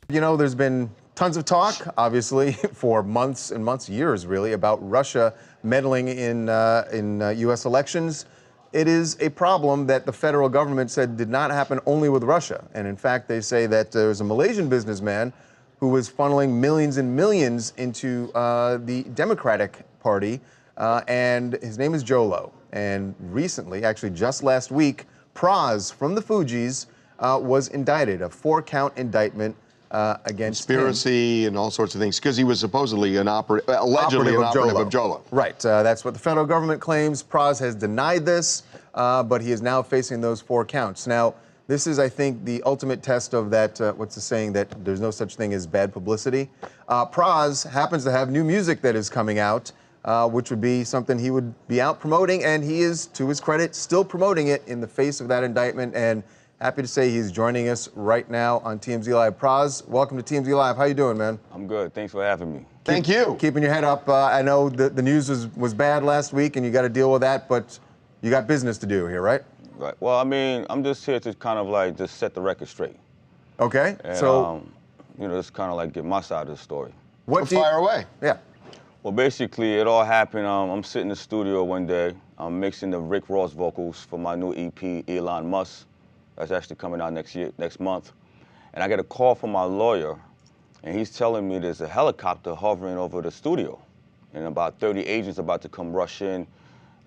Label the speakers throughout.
Speaker 1: You know, there's been tons of talk, obviously, for months and months, years really, about Russia meddling in U.S. elections. It is a problem that the federal government said did not happen only with Russia. And in fact, they say that there was a Malaysian businessman who was funneling millions and millions into the Democratic Party, and his name is Jolo. And recently, actually just last week, Praz from the Fugees was indicted, a 4-count indictment against
Speaker 2: conspiracy
Speaker 1: him.
Speaker 2: And all sorts of things, because he was supposedly allegedly an operative of Jolo.
Speaker 1: Right, that's what the federal government claims. Praz has denied this, but he is now facing those 4 counts. Now, this is, I think, the ultimate test of that, what's the saying, that there's no such thing as bad publicity. Praz happens to have new music that is coming out, which would be something he would be out promoting, and he is, to his credit, still promoting it in the face of that indictment. And happy to say he's joining us right now on TMZ Live. Praz, welcome to TMZ Live. How you doing, man?
Speaker 3: I'm good. Thanks for having me.
Speaker 2: Thank you.
Speaker 1: Keeping your head up. I know the news was bad last week, and you got to deal with that, but you got business to do here, right?
Speaker 3: Right. Well, I mean, I'm just here to kind of like just set the record straight.
Speaker 1: Okay.
Speaker 3: And,
Speaker 1: so,
Speaker 3: you know, just kind of like get my side of the story.
Speaker 1: What
Speaker 2: fire away.
Speaker 1: Yeah.
Speaker 3: Well, basically, it all happened. I'm sitting in the studio one day. I'm mixing the Rick Ross vocals for my new EP, Elon Musk. That's actually coming out next month. And I get a call from my lawyer, and he's telling me there's a helicopter hovering over the studio, and about 30 agents about to come rush in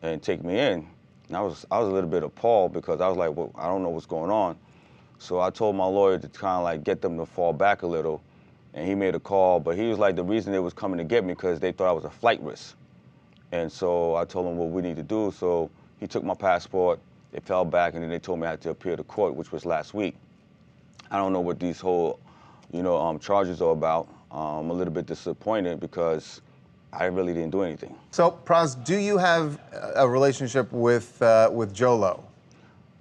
Speaker 3: and take me in. And I was a little bit appalled because I was like, well, I don't know what's going on. So I told my lawyer to kind of like get them to fall back a little, and he made a call, but he was like, the reason they was coming to get me because they thought I was a flight risk. And so I told him what we need to do. So he took my passport. They fell back, and then they told me I had to appear to court, which was last week. I don't know what these whole, charges are about. I'm a little bit disappointed because I really didn't do anything.
Speaker 1: So, Praz, do you have a relationship with Jolo?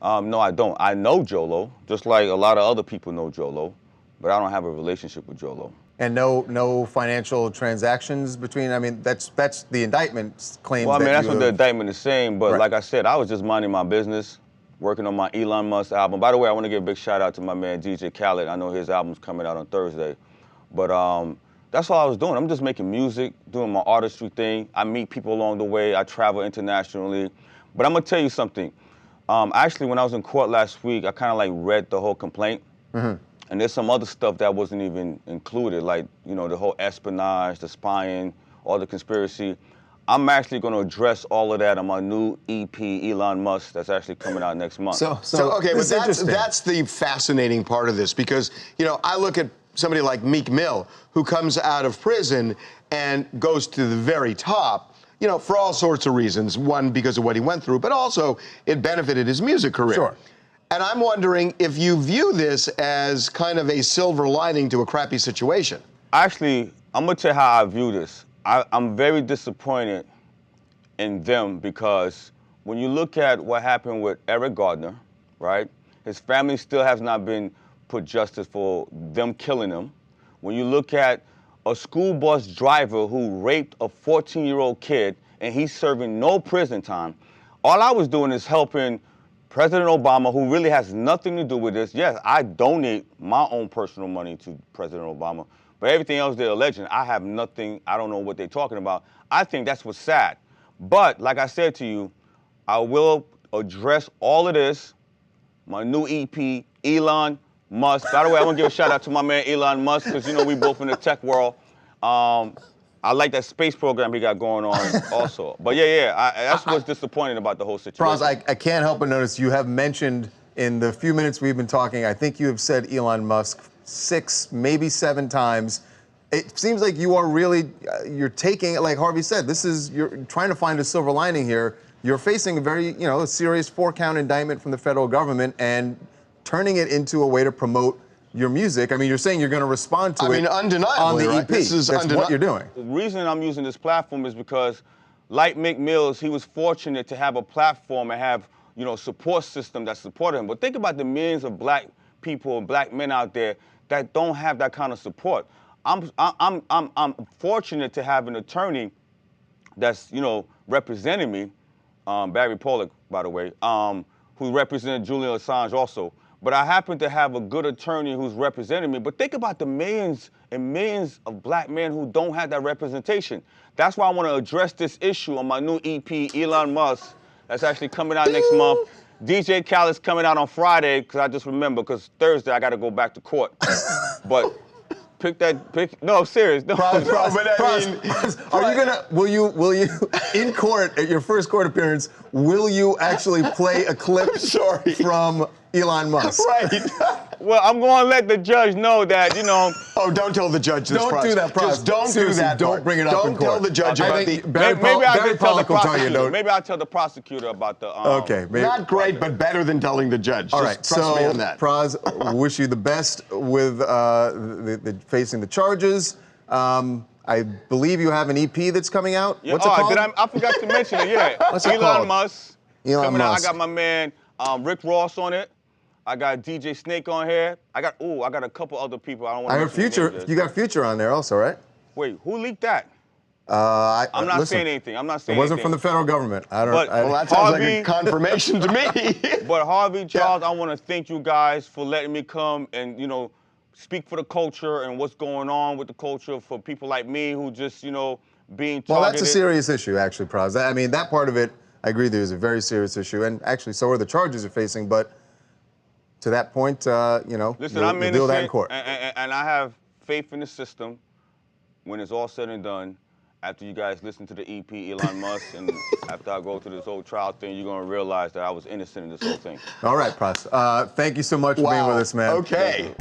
Speaker 3: No, I don't. I know Jolo, just like a lot of other people know Jolo, but I don't have a relationship with Jolo.
Speaker 1: And no financial transactions between, I mean, that's the indictment claims.
Speaker 3: Well, I mean, that's what
Speaker 1: have...
Speaker 3: the indictment is saying, but
Speaker 1: right.
Speaker 3: Like I said, I was just minding my business, working on my Elon Musk album. By the way, I want to give a big shout out to my man, DJ Khaled. I know his album's coming out on Thursday, but that's all I was doing. I'm just making music, doing my artistry thing. I meet people along the way. I travel internationally, but I'm gonna tell you something. Actually, when I was in court last week, I kind of like read the whole complaint. Mm-hmm. And there's some other stuff that wasn't even included, like, the whole espionage, the spying, all the conspiracy. I'm actually going to address all of that on my new EP, Elon Musk, that's actually coming out next month.
Speaker 2: So okay, but that's the fascinating part of this, because, I look at somebody like Meek Mill, who comes out of prison and goes to the very top, for all sorts of reasons. One, because of what he went through, but also it benefited his music career.
Speaker 1: Sure.
Speaker 2: And I'm wondering if you view this as kind of a silver lining to a crappy situation.
Speaker 3: Actually, I'm going to tell you how I view this. I'm very disappointed in them because when you look at what happened with Eric Gardner, right, his family still has not been put justice for them killing him. When you look at a school bus driver who raped a 14-year-old kid and he's serving no prison time, all I was doing is helping President Obama, who really has nothing to do with this. Yes, I donate my own personal money to President Obama, but everything else they're alleging, I have nothing, I don't know what they're talking about. I think that's what's sad. But like I said to you, I will address all of this, my new EP, Elon Musk. By the way, I want to give a shout out to my man Elon Musk, because we both in the tech world. I like that space program he got going on also. But that's what's disappointing about the whole situation.
Speaker 1: Praz, I can't help but notice you have mentioned in the few minutes we've been talking, I think you have said Elon Musk 6, maybe 7 times. It seems like you are really, you're taking, like Harvey said, you're trying to find a silver lining here. You're facing a very, a serious 4-count indictment from the federal government and turning it into a way to promote your music. I mean, you're saying you're going to respond to it
Speaker 2: undeniably,
Speaker 1: on the
Speaker 2: right?
Speaker 1: EP.
Speaker 2: That's
Speaker 1: what you're doing.
Speaker 3: The reason I'm using this platform is because, like Meek Mills, he was fortunate to have a platform and have, support system that supported him. But think about the millions of black people and black men out there that don't have that kind of support. I'm fortunate to have an attorney that's, representing me, Barry Pollock, by the way, who represented Julian Assange also. But I happen to have a good attorney who's representing me. But think about the millions and millions of black men who don't have that representation. That's why I want to address this issue on my new EP, Elon Musk, that's actually coming out next month. DJ Khaled's coming out on Friday, because I just remember, because Thursday I got to go back to court. But no, I'm serious. No,
Speaker 1: are you gonna, will you, in court, at your first court appearance, will you actually play a clip from Elon Musk?
Speaker 2: Right.
Speaker 3: Well, I'm going to let the judge know that, you know.
Speaker 2: Oh, don't tell the judge this.
Speaker 1: Don't do that,
Speaker 2: Just don't do that.
Speaker 1: Don't bring it up in court.
Speaker 2: Don't tell the judge about the.
Speaker 3: Maybe I'll tell the prosecutor. Maybe I'll tell the prosecutor about the.
Speaker 1: Okay. Maybe.
Speaker 2: Not great, but better than telling the judge.
Speaker 1: All right.
Speaker 2: Just trust me on that.
Speaker 1: Praz, wish you the best with facing the charges. I believe you have an EP that's coming out.
Speaker 3: Yeah,
Speaker 1: What's it called?
Speaker 3: I forgot to mention it. Yeah.
Speaker 1: What's it
Speaker 3: Elon
Speaker 1: called?
Speaker 3: Musk.
Speaker 1: Elon
Speaker 3: coming out.
Speaker 1: Musk.
Speaker 3: I got my man Rick Ross on it. I got DJ Snake on here. I got a couple other people. I don't want to.
Speaker 1: I heard Future. You got Future on there also, right?
Speaker 3: Wait, who leaked that?
Speaker 1: I'm
Speaker 3: not saying anything. I'm not saying
Speaker 1: It wasn't
Speaker 3: anything.
Speaker 1: from the federal government.
Speaker 2: Well, that sounds like a confirmation to me.
Speaker 3: But Harvey, Charles, I want to thank you guys for letting me come and, you know, speak for the culture and what's going on with the culture for people like me who just, you know, being targeted.
Speaker 1: Well, that's a serious issue, actually, Praz. I mean, that part of it, I agree, there's a very serious issue, and actually, so are the charges you're facing. But to that point, you know,
Speaker 3: listen, I'm innocent,
Speaker 1: deal that in court.
Speaker 3: And I have faith in the system. When it's all said and done, after you guys listen to the EP, Elon Musk, and after I go through this whole trial thing, you're going to realize that I was innocent in this whole thing.
Speaker 1: All right, Praz. Thank you so much for being with us, man.
Speaker 2: Okay.